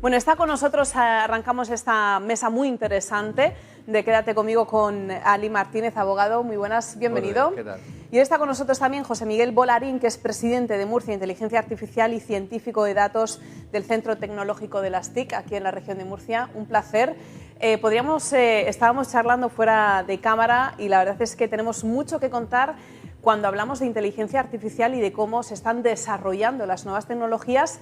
Bueno, está con nosotros, arrancamos esta mesa muy interesante de Quédate conmigo con Ali Martínez, abogado. Muy buenas, bienvenido. Hola, ¿qué tal? Y está con nosotros también José Miguel Bolarín, que es presidente de Murcia Inteligencia Artificial y científico de datos del Centro Tecnológico de las TIC, aquí en la región de Murcia. Un placer. Estábamos charlando fuera de cámara y la verdad es que tenemos mucho que contar cuando hablamos de inteligencia artificial y de cómo se están desarrollando las nuevas tecnologías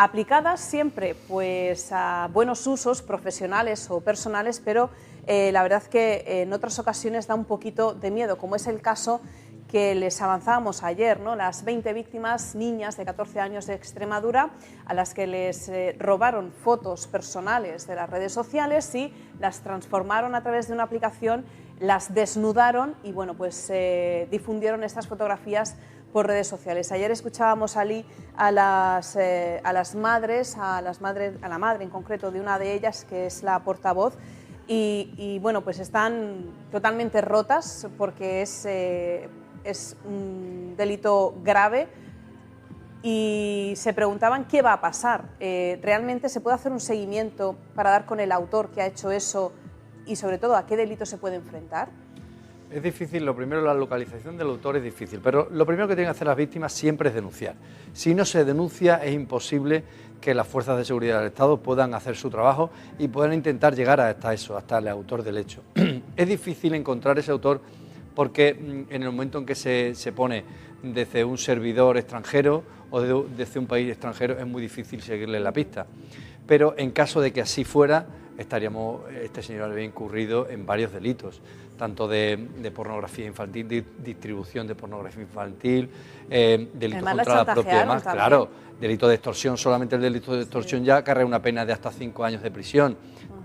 aplicadas siempre pues a buenos usos profesionales o personales, pero la verdad que en otras ocasiones da un poquito de miedo, como es el caso que les avanzábamos ayer, ¿no? Las 20 víctimas, niñas de 14 años de Extremadura, a las que les robaron fotos personales de las redes sociales y las transformaron a través de una aplicación, las desnudaron y bueno, pues difundieron estas fotografías por redes sociales. Ayer escuchábamos a las madres, a la madre en concreto de una de ellas, que es la portavoz, y bueno, pues están totalmente rotas porque es un delito grave y se preguntaban qué va a pasar. ¿Realmente se puede hacer un seguimiento para dar con el autor que ha hecho eso y sobre todo a qué delito se puede enfrentar? Es difícil, lo primero, la localización del autor es difícil, pero lo primero que tienen que hacer las víctimas siempre es denunciar. Si no se denuncia, es imposible que las fuerzas de seguridad del Estado puedan hacer su trabajo y puedan intentar llegar hasta eso, hasta el autor del hecho. Es difícil encontrar ese autor porque en el momento en que se pone desde un servidor extranjero o desde un país extranjero es muy difícil seguirle la pista. Pero en caso de que así fuera, este señor había incurrido en varios delitos, tanto de pornografía infantil, distribución de pornografía infantil, delitos contra la propiedad, más, claro, delito de extorsión. Solamente el delito de extorsión ya acarrea una pena de hasta 5 años de prisión,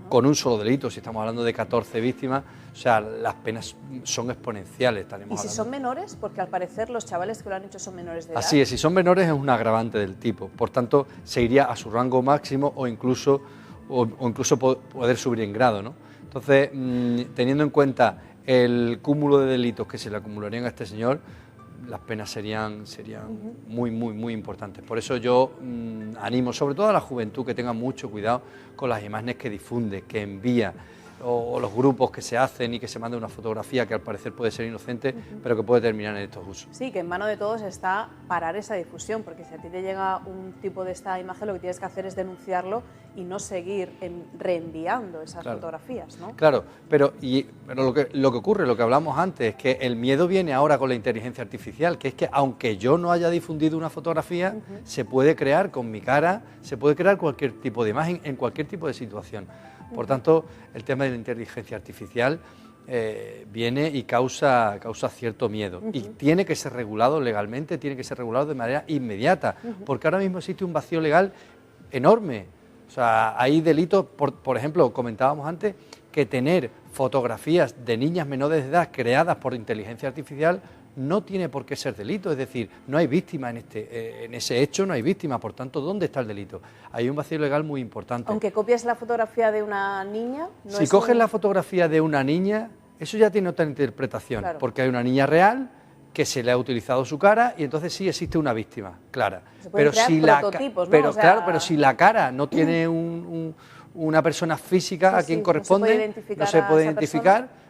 con un solo delito. Si estamos hablando de 14 víctimas, o sea, las penas son exponenciales. ¿Y si son menores? Porque al parecer los chavales que lo han hecho son menores de edad. Así es, si son menores es un agravante del tipo, por tanto se iría a su rango máximo o incluso poder subir en grado, ¿no? Entonces, teniendo en cuenta el cúmulo de delitos que se le acumularían a este señor, las penas serían muy importantes. Por eso yo animo sobre todo a la juventud que tenga mucho cuidado con las imágenes que difunde, que envía, o los grupos que se hacen y que se manda una fotografía que al parecer puede ser inocente, pero que puede terminar en estos usos. Sí, que en mano de todos está parar esa difusión, porque si a ti te llega un tipo de esta imagen, lo que tienes que hacer es denunciarlo y no seguir reenviando esas fotografías, ¿no? Claro, pero lo que ocurre, lo que hablamos antes, es que el miedo viene ahora con la inteligencia artificial, que es que aunque yo no haya difundido una fotografía, se puede crear con mi cara, se puede crear cualquier tipo de imagen en cualquier tipo de situación. Por tanto, el tema de la inteligencia artificial viene y causa cierto miedo. Y tiene que ser regulado legalmente, tiene que ser regulado de manera inmediata, porque ahora mismo existe un vacío legal enorme. O sea, hay delitos, por ejemplo, comentábamos antes, que tener fotografías de niñas menores de edad creadas por inteligencia artificial no tiene por qué ser delito, es decir, no hay víctima en ese hecho, no hay víctima, por tanto, ¿dónde está el delito? Hay un vacío legal muy importante. Aunque copies la fotografía de una niña... Si coges la fotografía de una niña, eso ya tiene otra interpretación, porque hay una niña real que se le ha utilizado su cara y entonces sí existe una víctima, clara. Pero si pero si la cara no tiene una persona física a quien corresponde, no se puede identificar.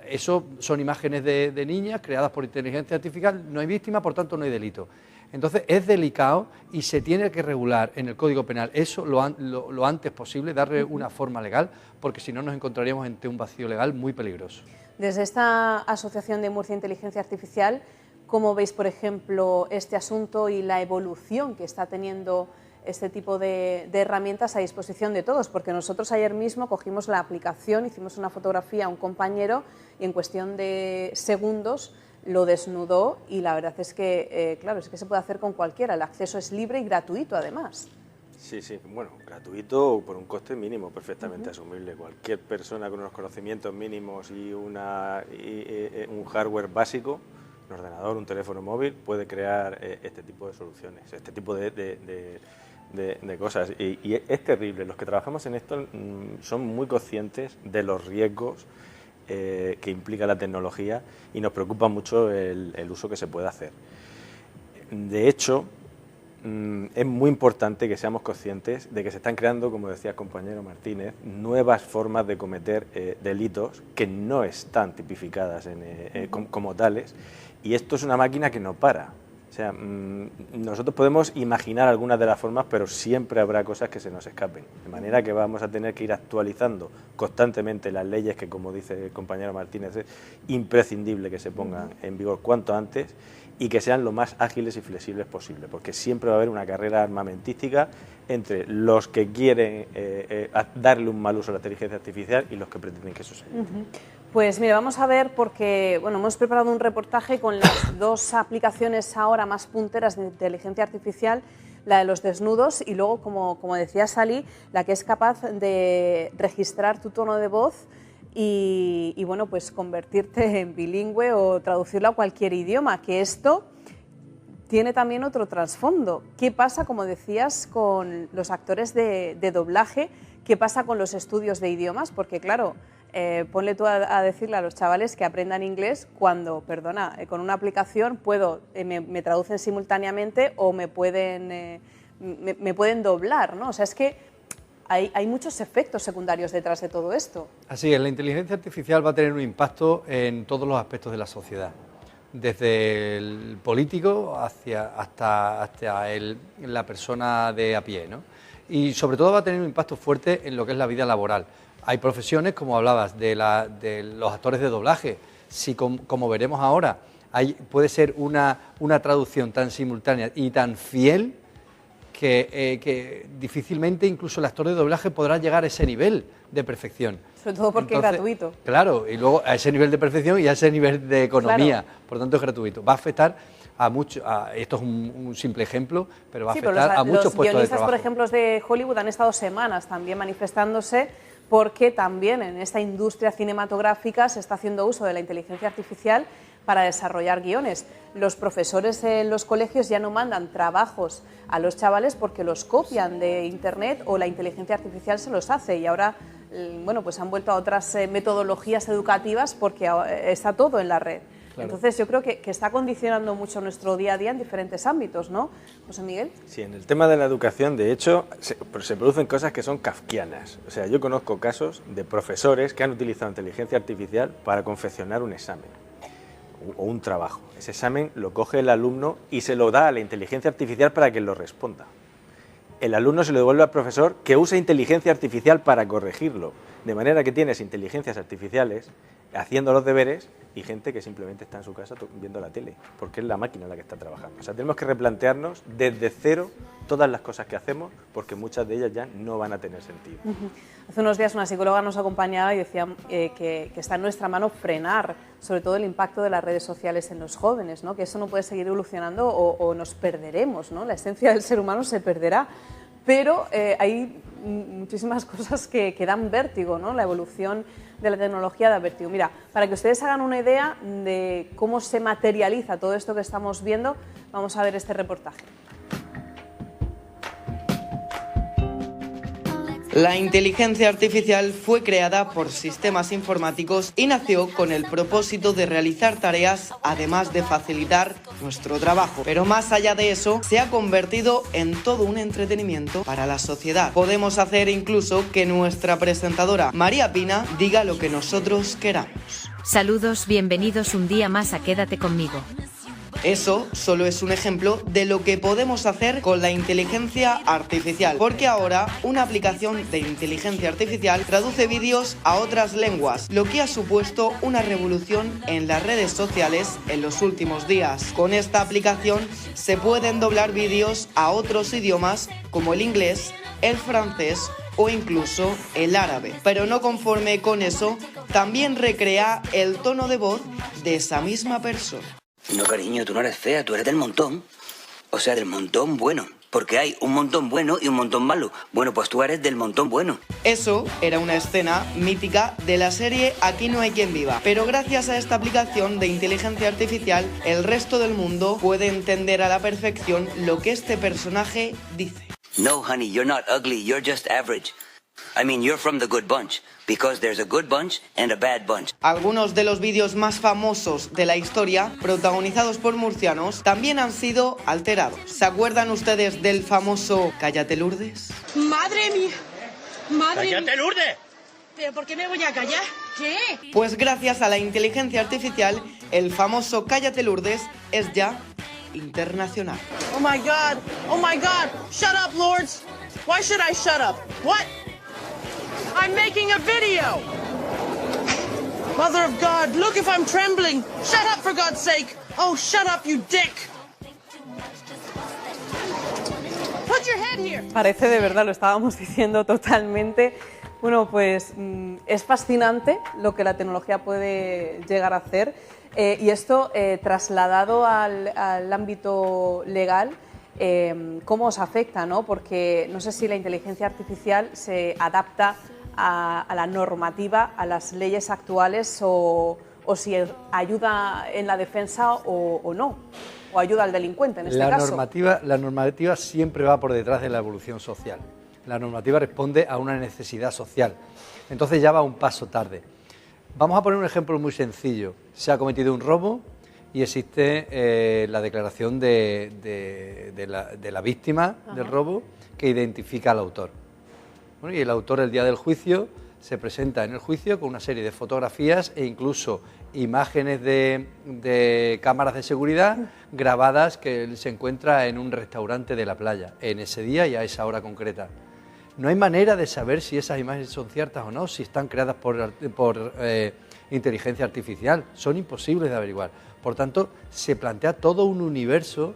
Eso son imágenes de niñas creadas por inteligencia artificial, no hay víctima, por tanto no hay delito. Entonces es delicado y se tiene que regular en el Código Penal eso lo antes posible, darle una forma legal, porque si no nos encontraríamos ante un vacío legal muy peligroso. Desde esta Asociación de Murcia Inteligencia Artificial, ¿cómo veis, por ejemplo, este asunto y la evolución que está teniendo este tipo de herramientas a disposición de todos? Porque nosotros ayer mismo cogimos la aplicación, hicimos una fotografía a un compañero y en cuestión de segundos lo desnudó y la verdad es que, claro, es que se puede hacer con cualquiera, el acceso es libre y gratuito además. Sí, bueno, gratuito por un coste mínimo, perfectamente asumible. Cualquier persona con unos conocimientos mínimos y un hardware básico, un ordenador, un teléfono móvil, puede crear este tipo de soluciones, este tipo de cosas. Y es terrible. Los que trabajamos en esto son muy conscientes de los riesgos que implica la tecnología y nos preocupa mucho el uso que se puede hacer. De hecho, es muy importante que seamos conscientes de que se están creando, como decía el compañero Martínez, nuevas formas de cometer delitos que no están tipificadas como tales, y esto es una máquina que no para. O sea, nosotros podemos imaginar algunas de las formas, pero siempre habrá cosas que se nos escapen. De manera que vamos a tener que ir actualizando constantemente las leyes que, como dice el compañero Martínez, es imprescindible que se pongan en vigor cuanto antes y que sean lo más ágiles y flexibles posible, porque siempre va a haber una carrera armamentística entre los que quieren darle un mal uso a la inteligencia artificial y los que pretenden que eso se evite. Pues mira, vamos a ver, porque bueno, hemos preparado un reportaje con las dos aplicaciones ahora más punteras de inteligencia artificial, la de los desnudos y luego, como decía Sally, la que es capaz de registrar tu tono de voz y bueno, pues convertirte en bilingüe o traducirlo a cualquier idioma, que esto tiene también otro trasfondo. ¿Qué pasa, como decías, con los actores de doblaje? ¿Qué pasa con los estudios de idiomas? Porque claro, ponle tú a decirle a los chavales que aprendan inglés cuando, con una aplicación me traducen simultáneamente o me pueden doblar, ¿no? O sea, es que hay muchos efectos secundarios detrás de todo esto. Así es, la inteligencia artificial va a tener un impacto en todos los aspectos de la sociedad, desde el político hasta la persona de a pie, ¿no? Y sobre todo va a tener un impacto fuerte en lo que es la vida laboral. Hay profesiones, como hablabas, de los actores de doblaje. Si, como veremos ahora, puede ser una traducción tan simultánea y tan fiel que difícilmente incluso el actor de doblaje podrá llegar a ese nivel de perfección. Sobre todo porque es gratuito. Claro, y luego a ese nivel de perfección y a ese nivel de economía, claro. Por tanto es gratuito. Va a afectar a muchos, esto es un simple ejemplo, pero va a afectar a muchos puestos de trabajo. Los guionistas, por ejemplo, de Hollywood han estado semanas también manifestándose porque también en esta industria cinematográfica se está haciendo uso de la inteligencia artificial para desarrollar guiones. Los profesores en los colegios ya no mandan trabajos a los chavales porque los copian de internet o la inteligencia artificial se los hace, y ahora bueno, pues han vuelto a otras metodologías educativas porque está todo en la red. Claro. Entonces yo creo que está condicionando mucho nuestro día a día en diferentes ámbitos, ¿no, José Miguel? Sí, en el tema de la educación, de hecho, se producen cosas que son kafkianas. O sea, yo conozco casos de profesores que han utilizado inteligencia artificial para confeccionar un examen o un trabajo. Ese examen lo coge el alumno y se lo da a la inteligencia artificial para que lo responda. El alumno se lo devuelve al profesor, que usa inteligencia artificial para corregirlo. De manera que tienes inteligencias artificiales haciendo los deberes y gente que simplemente está en su casa viendo la tele, porque es la máquina la que está trabajando. O sea, tenemos que replantearnos desde cero todas las cosas que hacemos, porque muchas de ellas ya no van a tener sentido. Hace unos días una psicóloga nos acompañaba y decía que está en nuestra mano frenar, sobre todo el impacto de las redes sociales en los jóvenes, ¿no? Que eso no puede seguir evolucionando o nos perderemos, ¿no? La esencia del ser humano se perderá. Pero hay muchísimas cosas que dan vértigo, ¿no? La evolución de la tecnología da vértigo. Mira, para que ustedes hagan una idea de cómo se materializa todo esto que estamos viendo, vamos a ver este reportaje. La inteligencia artificial fue creada por sistemas informáticos y nació con el propósito de realizar tareas, además de facilitar nuestro trabajo. Pero más allá de eso, se ha convertido en todo un entretenimiento para la sociedad. Podemos hacer incluso que nuestra presentadora María Pina diga lo que nosotros queramos. Saludos, bienvenidos un día más a Quédate conmigo. Eso solo es un ejemplo de lo que podemos hacer con la inteligencia artificial, porque ahora una aplicación de inteligencia artificial traduce vídeos a otras lenguas, lo que ha supuesto una revolución en las redes sociales en los últimos días. Con esta aplicación se pueden doblar vídeos a otros idiomas como el inglés, el francés o incluso el árabe. Pero no conforme con eso, también recrea el tono de voz de esa misma persona. No, cariño, tú no eres fea, tú eres del montón. O sea, del montón bueno. Porque hay un montón bueno y un montón malo. Bueno, pues tú eres del montón bueno. Eso era una escena mítica de la serie Aquí no hay quien viva. Pero gracias a esta aplicación de inteligencia artificial, el resto del mundo puede entender a la perfección lo que este personaje dice. No, honey, you're not ugly, you're just average. I mean, you're from the good bunch, because there's a good bunch and a bad bunch. Algunos de los vídeos más famosos de la historia, protagonizados por murcianos, también han sido alterados. ¿Se acuerdan ustedes del famoso Cállate Lourdes? ¡Madre mía! ¡Madre ¡Cállate, Lourdes! ¿Pero por qué me voy a callar? ¿Qué? Pues gracias a la inteligencia artificial, el famoso Cállate Lourdes es ya internacional. Oh my God! Oh my God! Shut up, Lourdes! Why should I shut up? What? I'm making a video! Mother of God, look if I'm trembling! Shut up, for God's sake! Oh, shut up, you dick! Put your head here! Parece de verdad, lo estábamos diciendo totalmente. Bueno, pues es fascinante lo que la tecnología puede llegar a hacer y esto trasladado al ámbito legal, ¿cómo os afecta, ¿no? Porque no sé si la inteligencia artificial se adapta a la normativa, a las leyes actuales o si ayuda en la defensa o no, o ayuda al delincuente en este caso. La normativa siempre va por detrás de la evolución social. La normativa responde a una necesidad social. Entonces ya va un paso tarde. Vamos a poner un ejemplo muy sencillo. Se ha cometido un robo y existe la declaración de la víctima del robo que identifica al autor. Bueno, y el autor el día del juicio se presenta en el juicio con una serie de fotografías e incluso imágenes de cámaras de seguridad grabadas que él se encuentra en un restaurante de la playa en ese día y a esa hora concreta. No hay manera de saber si esas imágenes son ciertas o no, si están creadas por inteligencia artificial. Son imposibles de averiguar. Por tanto, se plantea todo un universo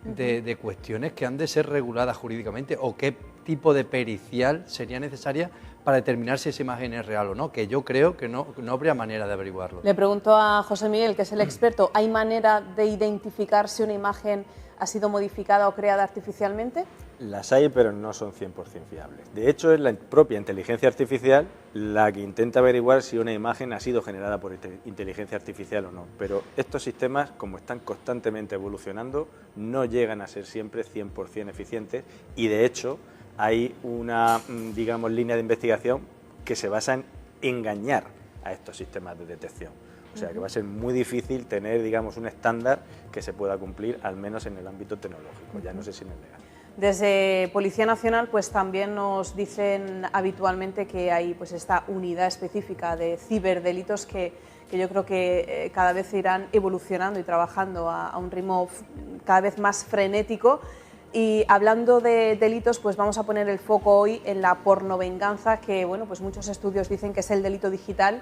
de cuestiones que han de ser reguladas jurídicamente o qué tipo de pericial sería necesaria para determinar si esa imagen es real o no, que yo creo que no habría manera de averiguarlo. Le pregunto a José Miguel, que es el experto, ¿hay manera de identificar si una imagen ha sido modificada o creada artificialmente? Las hay, pero no son 100% fiables. De hecho, es la propia inteligencia artificial la que intenta averiguar si una imagen ha sido generada por inteligencia artificial o no. Pero estos sistemas, como están constantemente evolucionando, no llegan a ser siempre 100% eficientes y, de hecho, hay una, digamos, línea de investigación que se basa en engañar a estos sistemas de detección. O sea, que va a ser muy difícil tener, digamos, un estándar que se pueda cumplir, al menos en el ámbito tecnológico, ya no sé si en el legal. Desde Policía Nacional pues también nos dicen habitualmente que hay pues esta unidad específica de ciberdelitos que yo creo que cada vez irán evolucionando y trabajando a un ritmo cada vez más frenético. Y hablando de delitos, pues vamos a poner el foco hoy en la pornovenganza, que bueno, pues muchos estudios dicen que es el delito digital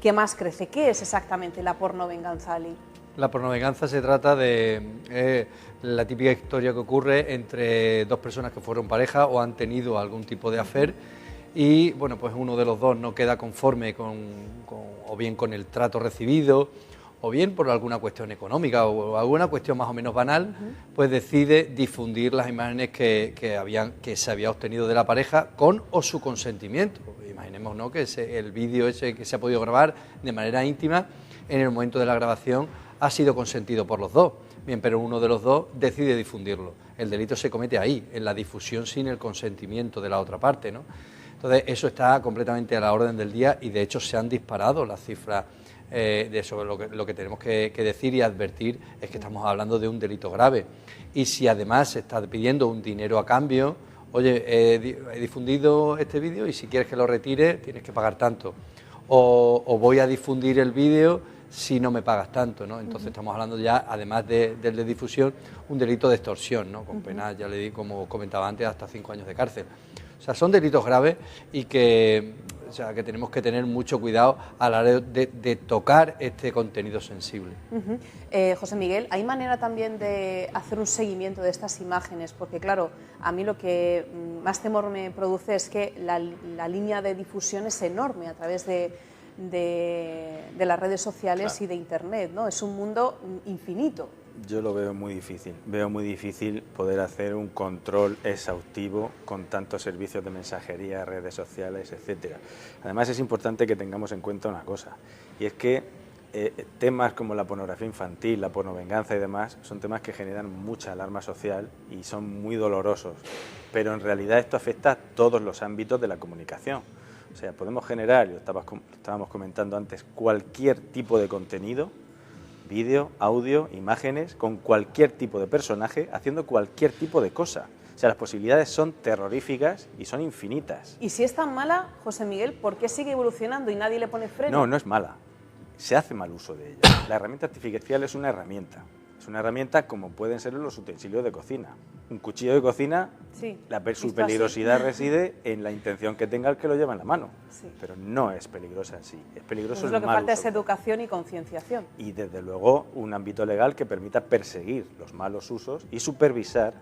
que más crece. ¿Qué es exactamente la pornovenganza, Ali? La pornovenganza se trata de la típica historia que ocurre entre dos personas que fueron pareja o han tenido algún tipo de affair y bueno, pues uno de los dos no queda conforme o bien con el trato recibido o bien por alguna cuestión económica o alguna cuestión más o menos banal, pues decide difundir las imágenes que se había obtenido de la pareja con o su consentimiento. Imaginemos, ¿no?, que el vídeo ese que se ha podido grabar de manera íntima en el momento de la grabación ha sido consentido por los dos. Bien, pero uno de los dos decide difundirlo. El delito se comete ahí, en la difusión sin el consentimiento de la otra parte, ¿no? Entonces, eso está completamente a la orden del día y, de hecho, se han disparado las cifras de eso. Lo que tenemos que decir y advertir es que estamos hablando de un delito grave. Y si además se está pidiendo un dinero a cambio, oye, he difundido este vídeo y si quieres que lo retire tienes que pagar tanto. O voy a difundir el vídeo si no me pagas tanto, ¿no? Entonces estamos hablando ya, además del de difusión, un delito de extorsión, ¿no?, con penas, ya le di, como comentaba antes, hasta 5 años de cárcel. O sea, son delitos graves y que tenemos que tener mucho cuidado a la hora de tocar este contenido sensible. José Miguel, ¿hay manera también de hacer un seguimiento de estas imágenes? Porque claro, a mí lo que más temor me produce es que la línea de difusión es enorme a través de las redes sociales, claro, y de Internet, ¿no? Es un mundo infinito. Yo lo veo muy difícil poder hacer un control exhaustivo con tantos servicios de mensajería, redes sociales, etcétera. Además, es importante que tengamos en cuenta una cosa, y es que temas como la pornografía infantil, la pornovenganza y demás, son temas que generan mucha alarma social y son muy dolorosos, pero en realidad esto afecta a todos los ámbitos de la comunicación. O sea, podemos generar, lo estábamos comentando antes, cualquier tipo de contenido, vídeo, audio, imágenes, con cualquier tipo de personaje, haciendo cualquier tipo de cosa. O sea, las posibilidades son terroríficas y son infinitas. Y si es tan mala, José Miguel, ¿por qué sigue evolucionando y nadie le pone freno? No, no es mala. Se hace mal uso de ella. La herramienta artificial es una herramienta. Es una herramienta como pueden ser los utensilios de cocina. Un cuchillo de cocina, sí, su peligrosidad reside en la intención que tenga el que lo lleva en la mano. Sí. Pero no es peligrosa en sí. Es peligroso Entonces, el lo que mal falta uso. es educación y concienciación. Y desde luego un ámbito legal que permita perseguir los malos usos y supervisar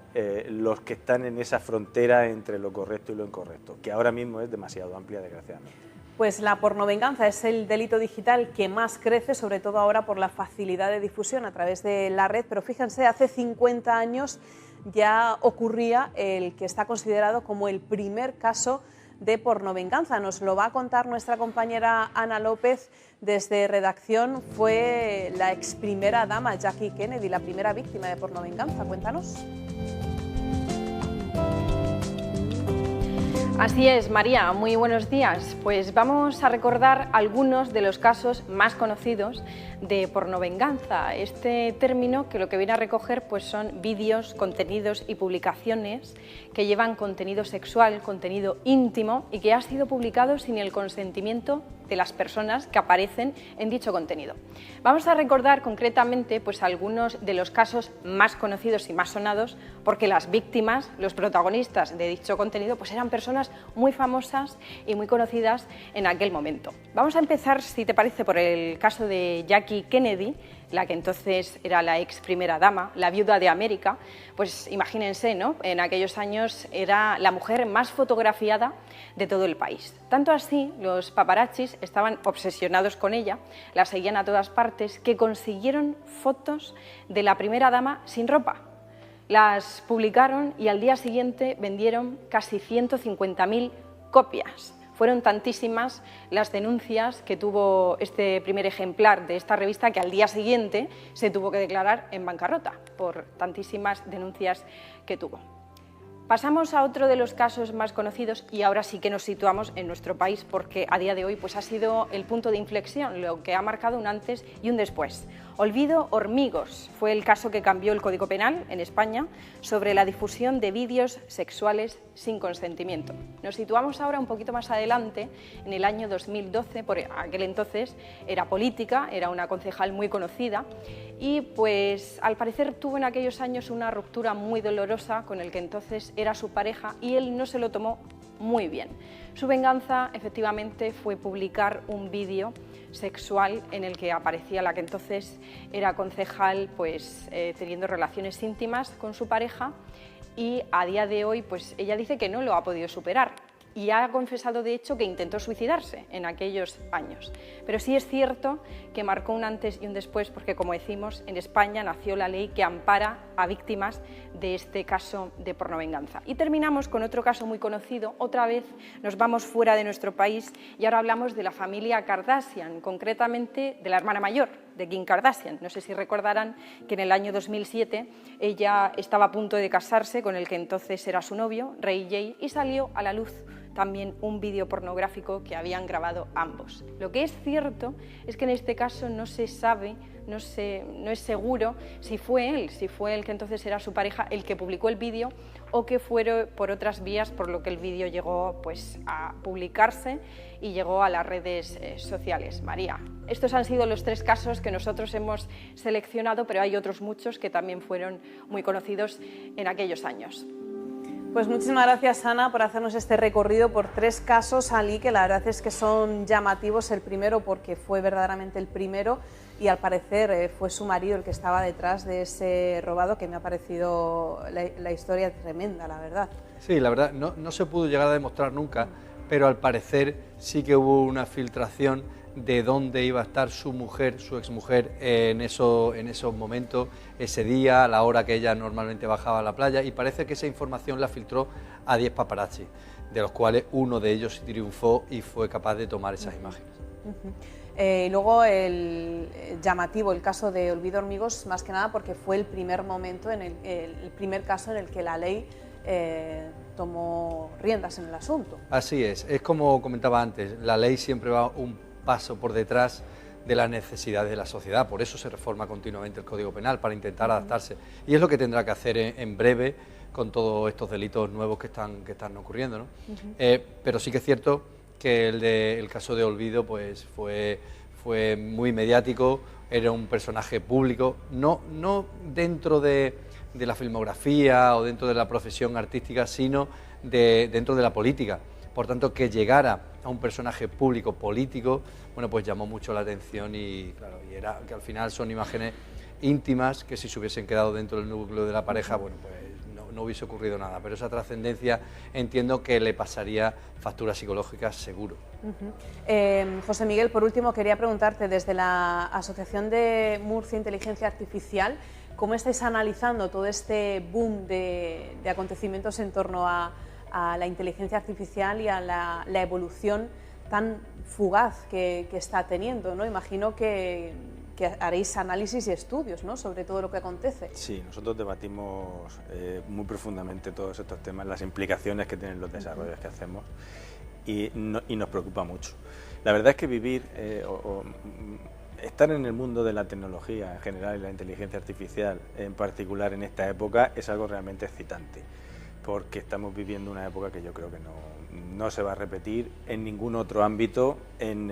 los que están en esa frontera entre lo correcto y lo incorrecto, que ahora mismo es demasiado amplia, desgraciadamente. Pues la pornovenganza es el delito digital que más crece, sobre todo ahora por la facilidad de difusión a través de la red, pero fíjense, hace 50 años ya ocurría el que está considerado como el primer caso de pornovenganza. Nos lo va a contar nuestra compañera Ana López desde redacción. Fue la ex primera dama Jackie Kennedy, la primera víctima de pornovenganza. Cuéntanos. Así es, María, muy buenos días. Pues vamos a recordar algunos de los casos más conocidos de pornovenganza. Este término que lo que viene a recoger pues son vídeos, contenidos y publicaciones que llevan contenido sexual, contenido íntimo y que ha sido publicado sin el consentimiento de las personas que aparecen en dicho contenido. Vamos a recordar concretamente pues algunos de los casos más conocidos y más sonados porque las víctimas, los protagonistas de dicho contenido pues eran personas muy famosas y muy conocidas en aquel momento. Vamos a empezar, si te parece, por el caso de Jackie Kennedy, la que entonces era la ex primera dama, la viuda de América. Pues imagínense, ¿no? En aquellos años era la mujer más fotografiada de todo el país. Tanto así, los paparazzis estaban obsesionados con ella, la seguían a todas partes, que consiguieron fotos de la primera dama sin ropa. Las publicaron y al día siguiente vendieron casi 150.000 copias. Fueron tantísimas las denuncias que tuvo este primer ejemplar de esta revista que al día siguiente se tuvo que declarar en bancarrota por tantísimas denuncias que tuvo. Pasamos a otro de los casos más conocidos y ahora sí que nos situamos en nuestro país porque a día de hoy pues, ha sido el punto de inflexión, lo que ha marcado un antes y un después. Olvido Hormigos fue el caso que cambió el Código Penal en España sobre la difusión de vídeos sexuales sin consentimiento. Nos situamos ahora un poquito más adelante, en el año 2012, por aquel entonces era política, era una concejal muy conocida y pues al parecer tuvo en aquellos años una ruptura muy dolorosa con el que entonces era su pareja y él no se lo tomó muy bien. Su venganza efectivamente fue publicar un vídeo sexual en el que aparecía la que entonces era concejal pues teniendo relaciones íntimas con su pareja y a día de hoy pues ella dice que no lo ha podido superar y ha confesado de hecho que intentó suicidarse en aquellos años. Pero sí es cierto que marcó un antes y un después porque, como decimos, en España nació la ley que ampara a víctimas de este caso de pornovenganza. Y terminamos con otro caso muy conocido. Otra vez nos vamos fuera de nuestro país y ahora hablamos de la familia Kardashian, concretamente de la hermana mayor de Kim Kardashian. No sé si recordarán que en el año 2007 ella estaba a punto de casarse con el que entonces era su novio, Ray J, y salió a la luz también un vídeo pornográfico que habían grabado ambos. Lo que es cierto es que en este caso no se sabe, no es seguro si fue él que entonces era su pareja el que publicó el vídeo o que fue por otras vías, por lo que el vídeo llegó pues, a publicarse y llegó a las redes sociales. María, estos han sido los tres casos que nosotros hemos seleccionado, pero hay otros muchos que también fueron muy conocidos en aquellos años. Pues muchísimas gracias, Ana, por hacernos este recorrido por tres casos, Ali, que la verdad es que son llamativos. El primero porque fue verdaderamente el primero y al parecer fue su marido el que estaba detrás de ese robado, que me ha parecido la historia tremenda, la verdad. Sí, la verdad, no se pudo llegar a demostrar nunca, pero al parecer sí que hubo una filtración de dónde iba a estar su mujer, su exmujer, en esos momentos, ese día, a la hora que ella normalmente bajaba a la playa, y parece que esa información la filtró a 10 paparazzi, de los cuales uno de ellos triunfó y fue capaz de tomar esas imágenes. Y luego el llamativo, el caso de Olvido Hormigos, más que nada porque fue el primer momento, el primer caso en el que la ley tomó riendas en el asunto. Así es como comentaba antes, la ley siempre va un paso por detrás de las necesidades de la sociedad, por eso se reforma continuamente el Código Penal, para intentar adaptarse, y es lo que tendrá que hacer en breve con todos estos delitos nuevos que están ocurriendo, ¿no? Pero sí que es cierto que el caso de Olvido pues fue muy mediático, era un personaje público, no dentro de la filmografía o dentro de la profesión artística, sino dentro de la política. Por tanto, que llegara a un personaje público político, bueno, pues llamó mucho la atención y claro, y era que al final son imágenes íntimas que si se hubiesen quedado dentro del núcleo de la pareja, bueno, pues no hubiese ocurrido nada, pero esa trascendencia entiendo que le pasaría facturas psicológicas seguro. José Miguel, por último quería preguntarte, desde la Asociación de Murcia Inteligencia Artificial, ¿cómo estáis analizando todo este boom de acontecimientos en torno a la inteligencia artificial y a la evolución tan fugaz que está teniendo, ¿no? Imagino que haréis análisis y estudios, ¿no?, sobre todo lo que acontece. Sí, nosotros debatimos muy profundamente todos estos temas, las implicaciones que tienen los desarrollos que hacemos y nos preocupa mucho. La verdad es que vivir estar en el mundo de la tecnología en general y la inteligencia artificial en particular en esta época es algo realmente excitante, porque estamos viviendo una época que yo creo que no se va a repetir en ningún otro ámbito en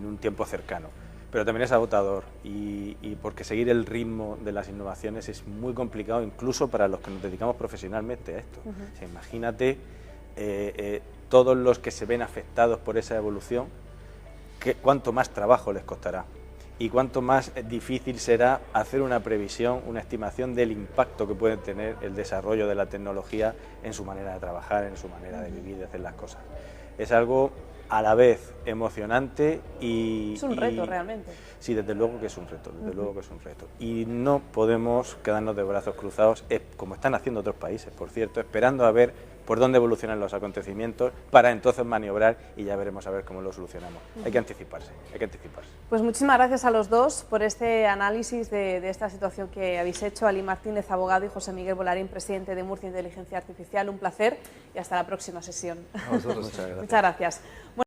un tiempo cercano. Pero también es agotador y porque seguir el ritmo de las innovaciones es muy complicado incluso para los que nos dedicamos profesionalmente a esto. O sea, imagínate todos los que se ven afectados por esa evolución, cuánto más trabajo les costará y cuánto más difícil será hacer una previsión, una estimación del impacto que puede tener el desarrollo de la tecnología en su manera de trabajar, en su manera de vivir, de hacer las cosas. Es algo a la vez emocionante y... Es un reto realmente. Sí, desde luego que es un reto, desde luego que es un reto. Y no podemos quedarnos de brazos cruzados, como están haciendo otros países, por cierto, esperando a ver por dónde evolucionan los acontecimientos para entonces maniobrar y ya veremos a ver cómo lo solucionamos. Hay que anticiparse, hay que anticiparse. Pues muchísimas gracias a los dos por este análisis de esta situación que habéis hecho. Ali Martínez, abogado, y José Miguel Volarín, presidente de Murcia Inteligencia Artificial. Un placer y hasta la próxima sesión. A vosotros. Muchas gracias. Muchas gracias.